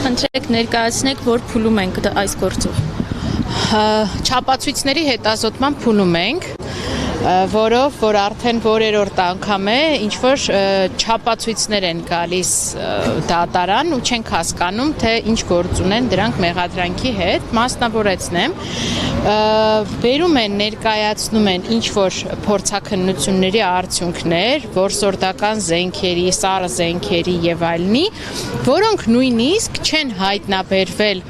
Խնդրեք ներկայացնեք, որ փուլում ենք այս գործով։ Չափածույցների հետազոտման փուլում ենք, որով որ արդեն որերորդ անգամ է, ինչ որ չափածույցներ են գալիս դատարան ու չենք հասկանում, թե ինչ գործ ունեն դրանք մեղադրանքի հետ, մասնավորեցնեմ, բերում են, ներկայացնում են ինչ որ փորձաքննությունների արդյունքներ, որսորդական զենքերի, սառը զենքերի եւ այլնի, որոնք նույնիսկ չեն հայտնաբերվել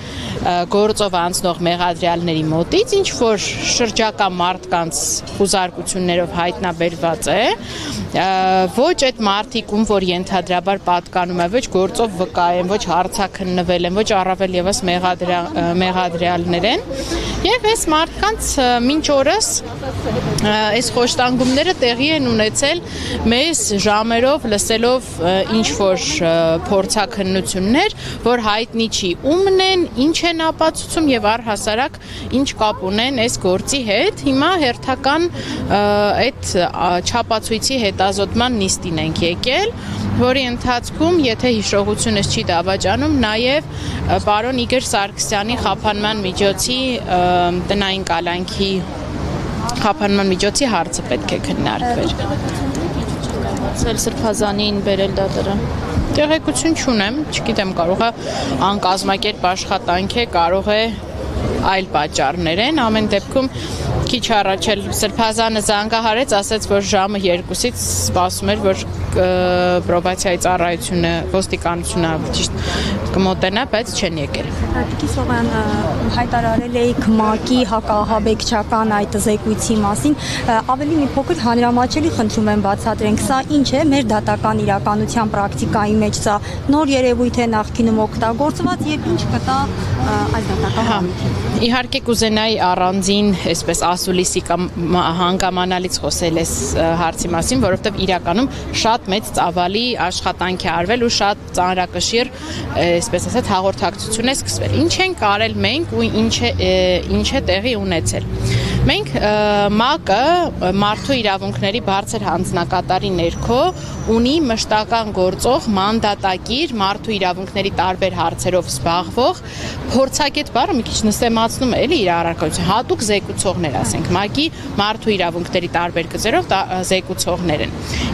գործով անցնող մեղադրյալների մոտից, ինչ որ շրջակա մարդկանց խուզարկություններով հայտնաբերված է, ոչ այդ մարդիկում, որ ենթադրաբար պատկանում է, ոչ գործով վկա են, ոչ հարցաքննվել են, ոչ առավել եւս մեղադրյալներ են, եւ այս մարդկանց մինչ օրս այս խոշտանգումները տեղի են ունեցել մեզ ժամերով լսելով ինչ որ փորձաքննություններ, որ հայտնի չի ումն են, ինչ են ապացուցում եւ առհասարակ ինչ կապ ունեն այս գործի հետ։ Հիմա հերթական այդ չափածույցի հետազոտման նիստին ենք եկել, որի ընթացքում, եթե հիշողությունս չի դավաճանում, նաեւ պարոն Իգոր Սարգսյանի խափանման միջոցի տնային կալանքի խափանման միջոցի հարցը պետք է քննարկվեր։ Սրբազանին բերել դատարան։ Տեղեկություն չունեմ, չգիտեմ, կարող է անկազմակերպ աշխատանք է, կարող է այլ պատճառներ են, ամեն դեպքում քիչ առաջ էլ Սրբազանը զանգահարեց, ասաց, որ ժամը 2-ից սպասում էր, որ պրոբացիայի ծառայությունը, ոստիկանությունը ճիշտ կմոտենա, բայց չեն եկել։ Տիկին Սողոյան, հայտարարել էիք ՄԱԿ-ի հակահաբեկչական այդ զեկույցի մասին, ավելի մի փոքր հանրամատչելի խնդրում եմ բացատրենք, սա ինչ է մեր դատական իրականության պրակտիկայի մեջ, սա նոր երևույթ է նախկինում օգտագործված եւ ինչ կտա այս դատական համույթին։ Իհարկե կուզենայի առանձին, այսպես ասուլիսի կամ հանգամանալից խոսել այս հարցի մասին, որովհետև իրականում շատ մեծ ծավալի աշխատանք է արվել ու շատ ծանրակշիռ, այսպես ասած, հաղորդակցություն է սկսվել։ Ինչ ենք արել մենք ու ինչ է տեղի ունեցել։ Մենք ՄԱԿ-ը մարդու իրավունքների բարձր հանձնակատարի ներքո ունի մշտական գործող մանդատակիր մարդու իրավունքների տարբեր հարցերով զբաղվող փորձագետ բառը մի քիչ նստեմացնում է էլի իր առարկայությունը, հատուկ զեկուցողներ, ասենք, ՄԱԿ-ի մարդու իրավունքների տարբեր գծերով զեկուցողներ են։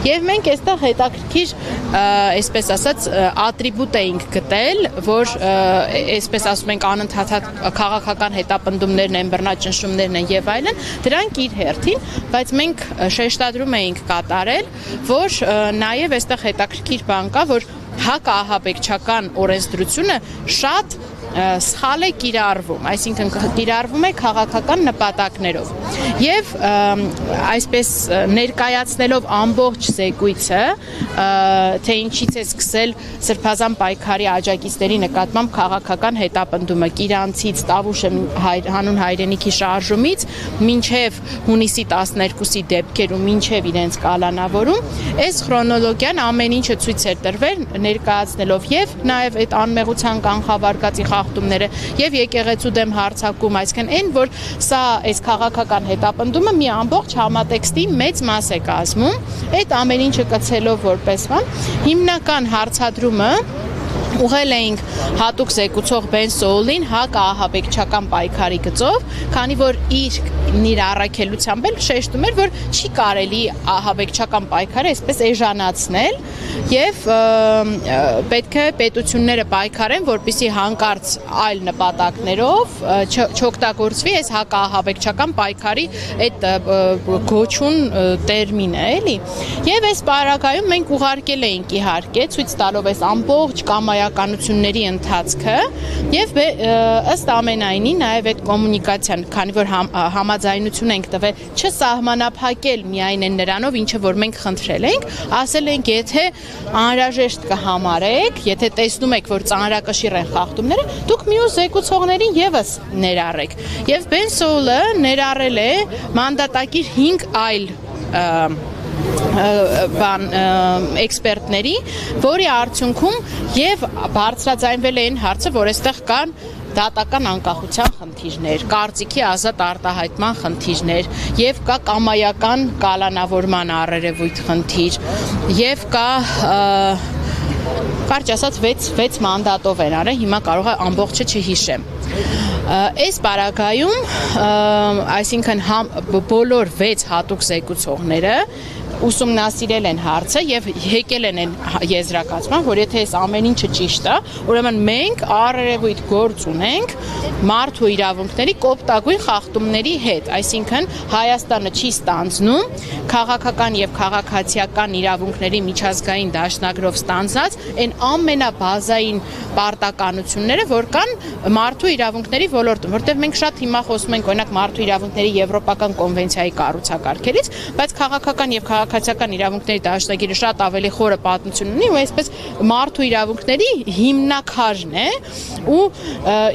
Եվ մենք այստեղ հետաքրքիր, այսպես ասած, ատրիբուտ էինք գտել, որ այսպես ասում ենք անընդհատ քաղաքական հետապնդումներն են, բռնաճնշումներն են եւ այլն, դրանք իր հերթին, բայց մենք շեշտադրում էինք կատարել, որ նաեւ այստեղ հետաքրքիր բան կա, որ հակաահաբեկչական օրենսդրությունը շատ սխալ է կիրառվում, այսինքն կիրառվում է քաղաքական նպատակներով եւ այսպես ներկայացնելով ամբողջ զեկույցը, թե ինչից է սկսել Սրբազան պայքարի աջակիցների նկատմամբ քաղաքական հետապնդումը Կիրանցից, Տավուշ հանուն հայրենիքի շարժումից մինչև հունիսի 12-ի դեպքեր ու մինչև իրենց կալանավորում, այս քրոնոլոգիան ամեն ինչը ցույց էր տրվել ներկայացնելով եւ նաեւ այդ անմեղության կանխավարկածի խախտումները եւ եկեղեցու դեմ հարձակում, այսինքն այն, որ սա այս քաղաքական հետապնդումը մի ամբողջ համատեքստի մեծ մաս է կազմում, այդ ամեն ինչը կցելով որպես բան, հիմնական հարցադրումը ուղղել էինք հատուկ զեկուցող Բեն Սոուլին հակաահաբեկչական պայքարի գծով, քանի որ իր առաքելությամբ էլ շեշտում էր, որ չի կարելի ահաբեկչական պայքարը այսպես էժանացնել եւ պետք է պետությունները պայքարեն, որպեսզի հանկարծ այլ նպատակներով չօգտագործվի այս հակաահաբեկչական պայքարի այդ գոչուն տերմինը, էլի։ Եվ այս պարագայում մենք ուղարկել էինք իհարկե ցույց տալով այս ամբողջ կամայականությունների ընթացքը եւ ըստ ամենայնի նաեւ այդ կոմունիկացիան, քանի որ համաձայնություն ենք տվել չսահմանափակել միայն այն նրանով, ինչը որ մենք խնդրել ենք, ասել ենք, եթե անհրաժեշտ կհամարեք, եթե տեսնում եք, որ ծանրակշիռ են խախտումները, դուք մյուս զեկուցողներին եւս ներառեք։ Եվ Բեն Սոուլը ներառել է մանդատակիր 5 այլ էքսպերտների, որի արդյունքում եւ բարձրաձայնվել էին հարցը, որ այստեղ կան դատական անկախության խնդիրներ, կարծիքի ազատ արտահայտման խնդիրներ, եւ կա կամայական կալանավորման առերևույթ խնդիր, եւ կա կարճ ասած 6 մանդատով են արել, հիմա կարող է ամբողջը չհիշեմ։ Այս պարագայում, այսինքն բոլոր 6 հատուկ զեկուցողները ուսումնասիրել են հարցը եւ եկել են եզրակացման, որ եթե այս ամեն ինչը ճիշտ է, ուրեմն մենք առերևույթ գործ ունենք մարդու իրավունքների կոպտագույն խախտումների հետ, այսինքն Հայաստանը չի ստանձնում քաղաքական եւ քաղաքացիական իրավունքների միջազգային դաշնագրով ստանձնած այն ամենաբազային պարտականությունները, որ կան մարդու իրավունքների ոլորտում, որտեղ մենք շատ հիմա խոսում ենք օրինակ մարդու իրավունքների եվրոպական կոնվենցիայի կառուցակարգերից, բայց քաղաքական եւ քաղաքացիական իրավունքների դաշնագիրը շատ ավելի խորը պատմություն ունի ու այսպես մարդու իրավունքների հիմնակարն է ու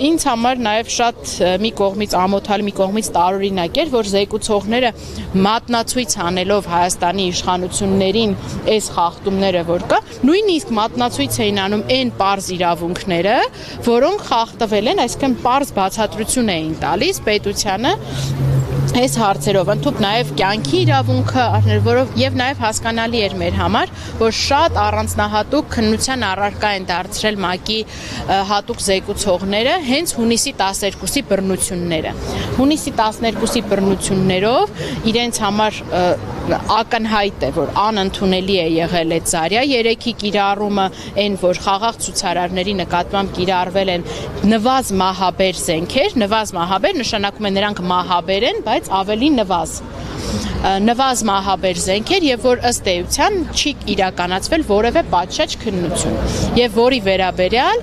ինձ համար նաև շատ մի կողմից ամոթալ, մի կողմից տարօրինակ էր, որ զեկուցողները մատնացույց անելով Հայաստանի իշխանություններին այս խախտումները որ կա, նույնիսկ մատնացույց էին անում այն պարզ իրավունքները, որոնք խախտվել են, այսինքն պարզ բացատրություն էին տալիս պետությանը այս հարցերով, ընդհանուր նաև կյանքի իրավունքը, որով եւ նաև հասկանալի էր մեր համար, որ շատ առանձնահատուկ քննության առարկա են դարձրել ՄԱԿ-ի հատուկ զեկուցողները հենց հունիսի 12-ի բռնությունները։ Հունիսի 12-ի բռնություններով իրենց համար ակնհայտ է, որ անընդունելի է եղել այդ Զարյա 3-ի կիրառումը, այն որ խաղաղ ցուցարարների նկատմամբ կիրառվել են նվազ մահաբեր զենքեր, նվազ մահաբեր նշանակում է նրանք մահաբեր են, բայց ավելի նվազ մահաբեր զենքեր եւ որ ըստ էության չի իրականացվել որևէ պատշաճ քննություն եւ որի վերաբերյալ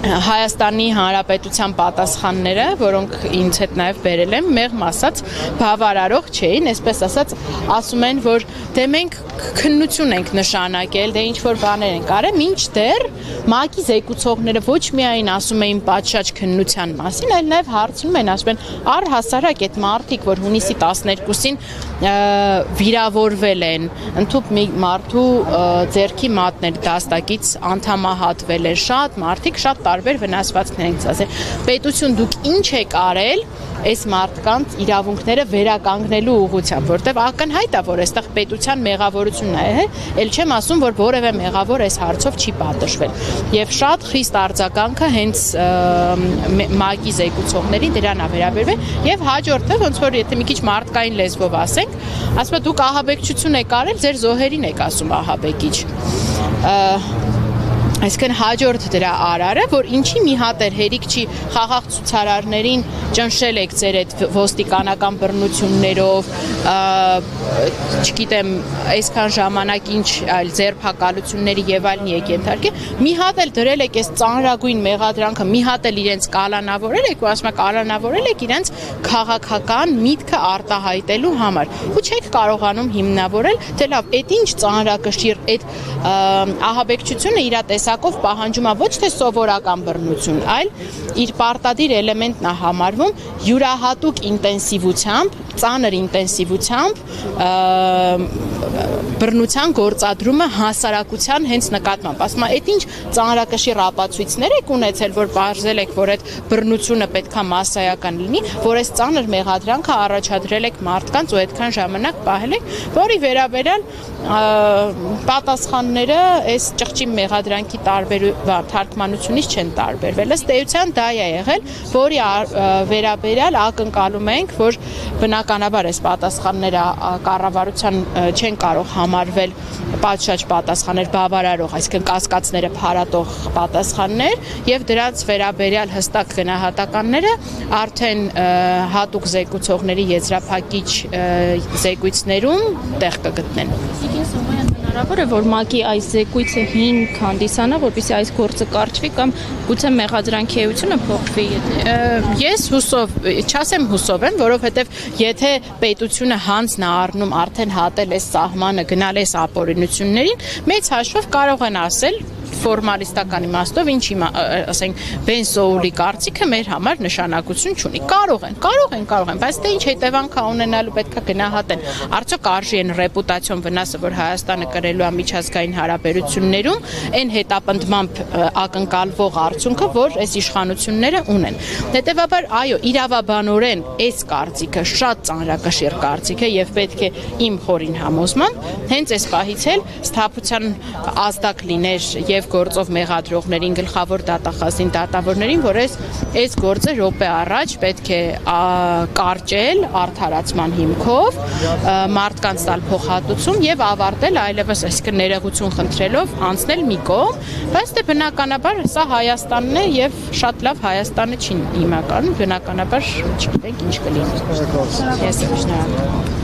Հայաստանի Հանրապետության պատասխանները, որոնք ինձ հետ նաև բերել եմ, մեղմ ասած բավարարող չէին, այսպես ասած ասում են, որ դե մենք քննություն ենք նշանակել, դե ինչ որ բաներ ենք արել, մինչդեռ ՄԱԿ-ի զեկուցողները ոչ միայն ասում էին պատշաճ քննության մասին, այլ նաև հարցնում են, ասում են առհասարակ այդ մարդիկ, որ հունիսի 12-ին վիրավորվել են, ընդհանուր մի մարդու ձեռքի մատներ դաստակից անդամահատվել է, շատ մարդիկ շատ տարբեր վնասվածքներ են ծածկել։ Պետություն դուք ինչ եք արել այս մարդկանց իրավունքները վերականգնելու ուղղությամբ, որտեղ ակնհայտ է, որ այստեղ պետության մեղավորությունն է, ել չեմ ասում, որ որևէ մեղավոր այս հարցով չի պատժվել։ Եվ շատ խիստ արձագանքը հենց ՄԱԿ-ի զեկուցողների դրան է վերաբերվել, եւ հաջորդը ոնց որ եթե մի քիչ մարդկային լեզվով ասենք, ասում է դուք ահաբեկչություն եք արել, ձեր զոհերին եք ասում ահաբեկիչ։ Այսինքն հաջորդ դրա արարը, որ ինչի մի հատ էր հերիք չի խաղաղ ցուցարարներին ճնշել եք ձեր այդ ոստիկանական բռնություններով, չգիտեմ, այսքան ժամանակ ինչ այլ ձերբակալությունների եւ այլն եք ենթարկել, մի հատ էլ դրել եք այս ծանրագույն մեղադրանքը, մի հատ էլ իրենց կալանավորել եք ու ասում եք կալանավորել եք իրենց քաղաքական միտքը արտահայտելու համար։ Ու չեք կարողանում հիմնավորել, թե լավ, այդ ինչ ծանրակշիռ, այդ ահաբեկչությունը իր տեսակով պահանջում է ոչ թե սովորական բռնություն, այլ իր պարտադիր էլեմենտն է համարվում յուրահատուկ ինտենսիվությամբ, ծանր ինտենսիվությամբ բռնության գործադրումը հասարակության հենց նկատմամբ։ Ասում եմ, այդ ինչ ծանրակշիռ ապացույցներ եք ունեցել, որ բարձել եք, որ այդ բռնությունը պետքա մասսայական լինի, որ այս ծանր մեղադրանքը առաջադրել եք մարդկանց ու այդքան ժամանակ պահել եք, որի վերաբերյալ պատասխանները այս ճղճի մեղադրանքի թարգմանությունից չեն տարբերվել։ Ըստ էության դա է եղել, որի վերաբերյալ ակնկալում ենք, որ բնականաբար այս պատասխանները կառավարության չեն կարող համարվել պատշաճ պատասխաններ բավարարող, այսինքն կասկածները փարատող պատասխաններ եւ դրանց վերաբերյալ հստակ գնահատականները արդեն հատուկ զեկուցողների եզրափակիչ զեկույցներում տեղ կգտնեն։ Հնարավոր է, որ ՄԱԿ-ի այս զեկույցը հիմք հանդիսանա, որպեսզի այս գործը կարճվի կամ գուցե մեղադրանքի էությունը փոխվի։ Ես հուսով, չասեմ հուսով եմ, որովհետև եթե պետությունը հանձն է առնում արդեն հատել այս սահմանը, գնալ այս ապօրինություններին, մեծ հաշվով կարող են ասել ֆորմալիստական իմաստով ասենք Ben Soul-ի կարծիքը մեր համար նշանակություն չունի։ Կարող են, բայց դե ինչ հետևանք ունենալու պետք է գնահատեն։ Արդյոք արժի են ռեպուտացիոն վնասը, որ Հայաստանը կրելու է միջազգային հարաբերություններում, այն հետապնդմամբ ակնկալվող արդյունքը, որ այս իշխանությունները ունեն։ Հետևաբար, այո, իրավաբանորեն այս կարծիքը շատ ծանրակշիռ կարծիք է եւ պետք է իմ խորին համոզմամբ հենց այս պահից էլ սթափության ազդակ լիներ եւ գործով մեղադրողներին, գլխավոր դատախազին դատավորներին, որ այս գործը րոպե առաջ պետք է կարճել արդարացման հիմքով, մարդկանց տալ փոխհատուցում եւ ավարտել այլևս այսինքն ներողություն խնդրելով անցնել մի կողմ, բայց դե բնականաբար սա Հայաստանն է եւ շատ լավ Հայաստանը չի հիմնականում, բնականաբար չգիտենք ինչ կլինի։ Ես շնորհակալ եմ։